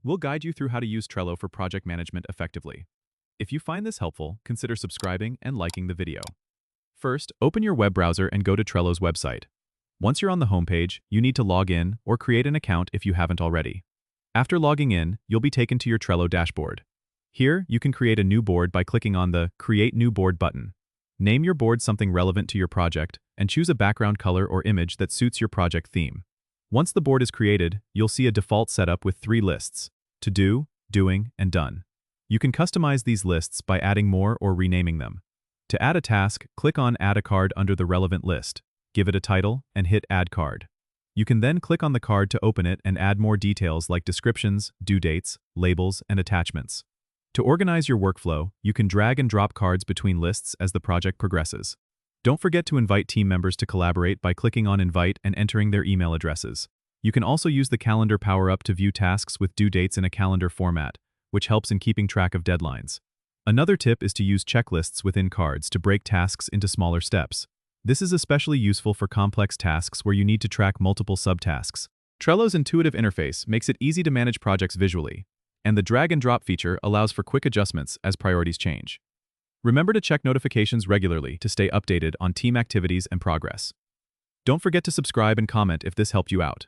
We'll guide you through how to use Trello for project management effectively. If you find this helpful, consider subscribing and liking the video. First, open your web browser and go to Trello's website. Once you're on the homepage, you need to log in or create an account if you haven't already. After logging in, you'll be taken to your Trello dashboard. Here, you can create a new board by clicking on the Create New Board button. Name your board something relevant to your project and choose a background color or image that suits your project theme. Once the board is created, you'll see a default setup with 3 lists: To Do, Doing, and Done. You can customize these lists by adding more or renaming them. To add a task, click on Add a Card under the relevant list, give it a title, and hit Add Card. You can then click on the card to open it and add more details like descriptions, due dates, labels, and attachments. To organize your workflow, you can drag and drop cards between lists as the project progresses. Don't forget to invite team members to collaborate by clicking on Invite and entering their email addresses. You can also use the Calendar power-up to view tasks with due dates in a calendar format, which helps in keeping track of deadlines. Another tip is to use checklists within cards to break tasks into smaller steps. This is especially useful for complex tasks where you need to track multiple subtasks. Trello's intuitive interface makes it easy to manage projects visually, and the drag and drop feature allows for quick adjustments as priorities change. Remember to check notifications regularly to stay updated on team activities and progress. Don't forget to subscribe and comment if this helped you out.